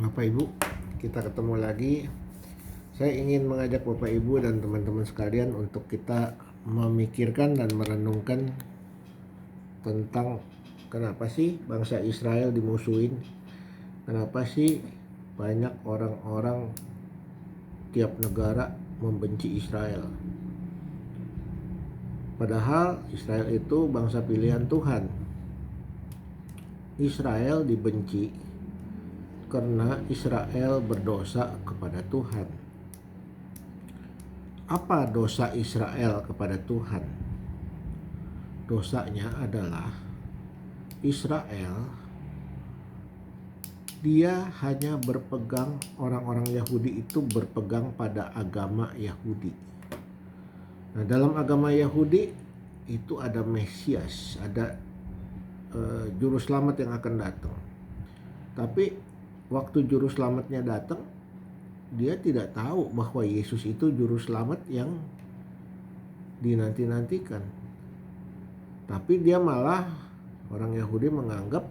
Bapak Ibu, kita ketemu lagi. Saya ingin mengajak Bapak Ibu dan teman-teman sekalian untuk kita memikirkan dan merenungkan tentang kenapa sih bangsa Israel dimusuhin. Kenapa sih banyak orang-orang tiap negara membenci Israel. Padahal Israel itu bangsa pilihan Tuhan. Israel dibenci karena Israel berdosa kepada Tuhan. Apa dosa Israel kepada Tuhan? Dosanya adalah Israel, dia hanya berpegang, orang-orang Yahudi itu berpegang pada agama Yahudi. Nah, dalam agama Yahudi itu ada Mesias, ada juru selamat yang akan datang. Tapi waktu juru selamatnya datang, dia tidak tahu bahwa Yesus itu juru selamat yang dinanti-nantikan. Tapi dia malah, orang Yahudi menganggap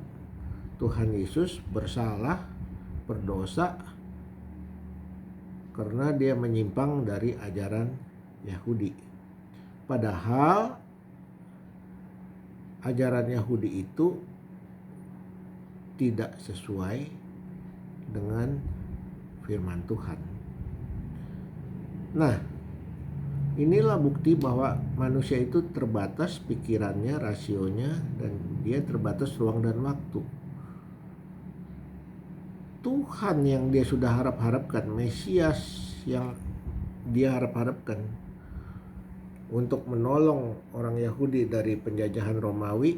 Tuhan Yesus bersalah, berdosa karena dia menyimpang dari ajaran Yahudi. Padahal ajaran Yahudi itu tidak sesuai dengan firman Tuhan. Nah, inilah bukti bahwa manusia itu terbatas pikirannya, rasionya, dan dia terbatas ruang dan waktu. Tuhan yang dia sudah harap-harapkan, Mesias yang dia harap-harapkan untuk menolong orang Yahudi dari penjajahan Romawi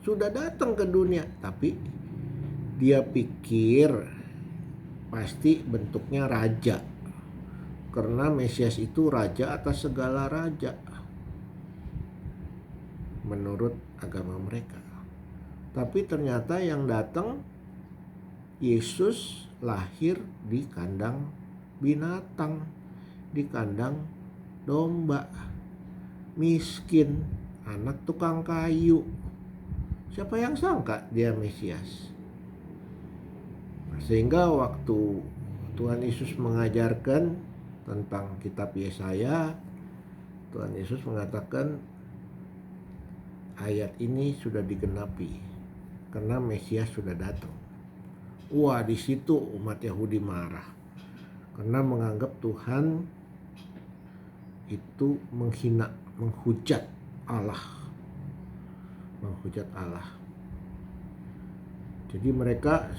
sudah datang ke dunia, tapi dia pikir pasti bentuknya raja, karena Mesias itu raja atas segala raja menurut agama mereka. Tapi ternyata yang datang Yesus lahir di kandang binatang, di kandang domba, miskin, anak tukang kayu. Siapa yang sangka dia Mesias? Sehingga waktu Tuhan Yesus mengajarkan tentang kitab Yesaya, Tuhan Yesus mengatakan ayat ini sudah digenapi karena Mesias sudah datang. Wah, di situ umat Yahudi marah karena menganggap Tuhan itu menghina, menghujat Allah. Jadi mereka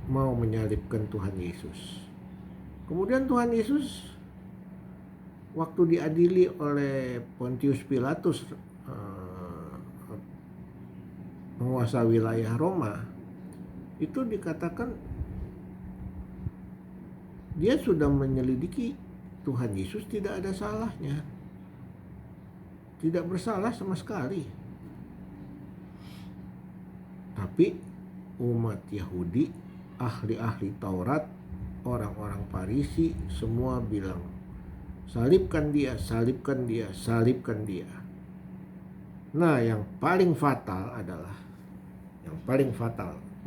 mau menyalibkan Tuhan Yesus. Kemudian Tuhan Yesus waktu diadili oleh Pontius Pilatus, penguasa wilayah Roma, itu dikatakan dia sudah menyelidiki Tuhan Yesus tidak ada salahnya, tidak bersalah sama sekali. Tapi umat Yahudi, ahli-ahli Taurat, orang-orang Farisi, semua bilang salibkan dia, salibkan dia, salibkan dia. Nah, yang paling fatal,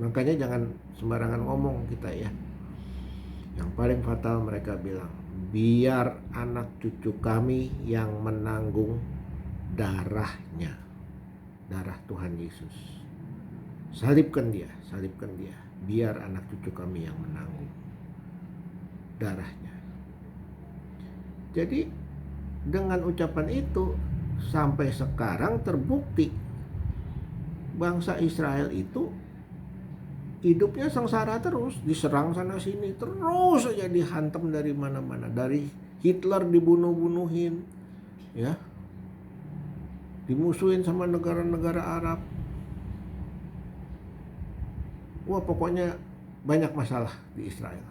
makanya jangan sembarangan ngomong kita ya. Yang paling fatal mereka bilang, biar anak cucu kami yang menanggung darahnya, darah Tuhan Yesus. Salibkan dia, biar anak cucu kami yang menanggung darahnya. Jadi dengan ucapan itu sampai sekarang terbukti bangsa Israel itu hidupnya sengsara terus, diserang sana sini, terus saja dihantam dari mana-mana. Dari Hitler dibunuh-bunuhin, ya, dimusuhin sama negara-negara Arab. Wah, pokoknya banyak masalah di Israel.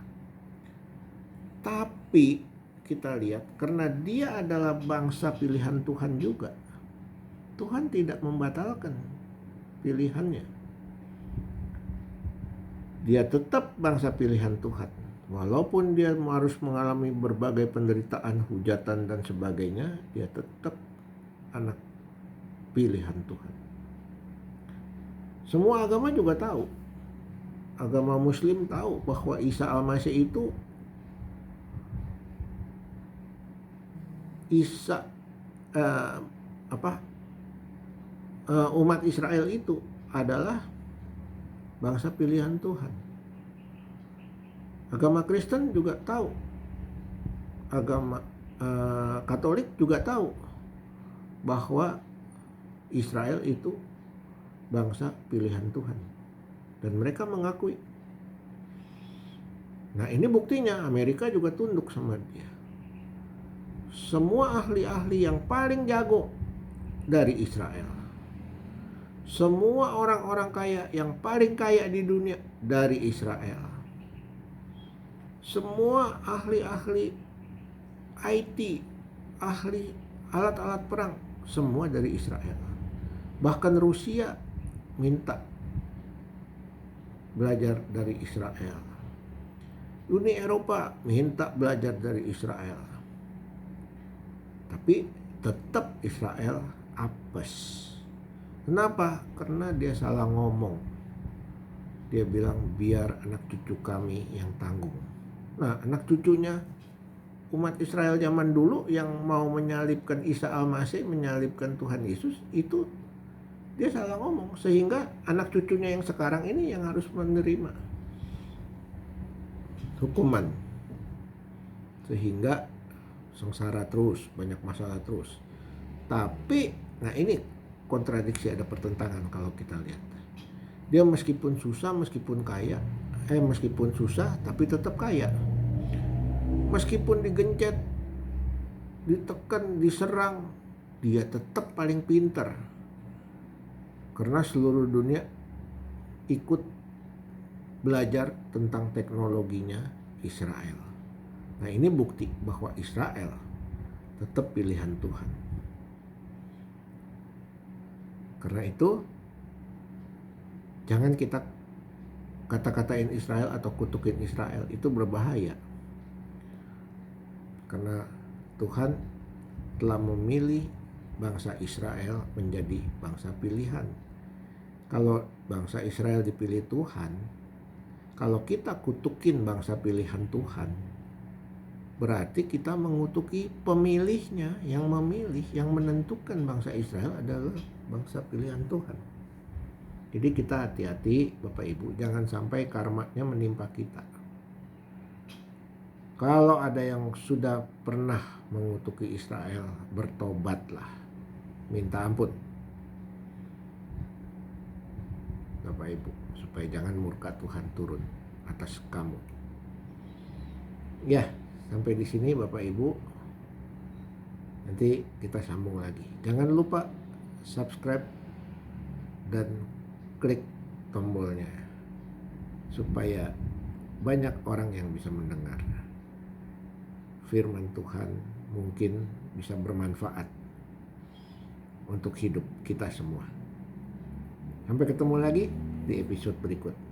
Tapi kita lihat, karena dia adalah bangsa pilihan Tuhan juga, Tuhan tidak membatalkan pilihannya. Dia tetap bangsa pilihan Tuhan. Walaupun dia harus mengalami berbagai penderitaan, hujatan dan sebagainya, dia tetap anak pilihan Tuhan. Semua agama juga tahu agama Muslim tahu bahwa Isa Al-Masih itu umat Israel itu adalah bangsa pilihan Tuhan. Agama Kristen juga tahu, agama Katolik juga tahu bahwa Israel itu bangsa pilihan Tuhan, dan mereka mengakui. Nah, ini buktinya Amerika juga tunduk sama dia. Semua ahli-ahli yang paling jago dari Israel, semua orang-orang kaya yang paling kaya di dunia dari Israel, semua ahli-ahli IT, ahli alat-alat perang, semua dari Israel. Bahkan Rusia minta belajar dari Israel. Uni Eropa minta belajar dari Israel. Tapi tetap Israel apes. Kenapa? Karena dia salah ngomong. Dia bilang biar anak cucu kami yang tanggung. Nah, anak cucunya umat Israel zaman dulu yang mau menyalibkan Isa Al-Masih, menyalibkan Tuhan Yesus, itu dia salah ngomong, sehingga anak cucunya yang sekarang ini yang harus menerima hukuman, sehingga sengsara terus, banyak masalah terus. Tapi, nah ini kontradiksi, ada pertentangan kalau kita lihat. Dia meskipun susah, meskipun kaya, meskipun susah tapi tetap kaya. Meskipun digencet, ditekan, diserang, dia tetap paling pintar. Karena seluruh dunia ikut belajar tentang teknologinya Israel. Nah, ini bukti bahwa Israel tetap pilihan Tuhan. Karena itu, jangan kita kata-katain Israel atau kutukin Israel, itu berbahaya. Karena Tuhan telah memilih bangsa Israel menjadi bangsa pilihan. Kalau bangsa Israel dipilih Tuhan, kalau kita kutukin bangsa pilihan Tuhan, berarti kita mengutuki pemilihnya, yang memilih, yang menentukan bangsa Israel adalah bangsa pilihan Tuhan. Jadi kita hati-hati Bapak Ibu, jangan sampai karmanya menimpa kita. Kalau ada yang sudah pernah mengutuki Israel, bertobatlah, minta ampun Bapak Ibu, supaya jangan murka Tuhan turun atas kamu. Ya, sampai di sini Bapak Ibu. Nanti kita sambung lagi. Jangan lupa subscribe dan klik tombolnya supaya banyak orang yang bisa mendengar firman Tuhan, mungkin bisa bermanfaat untuk hidup kita semua. Sampai ketemu lagi di episode berikut.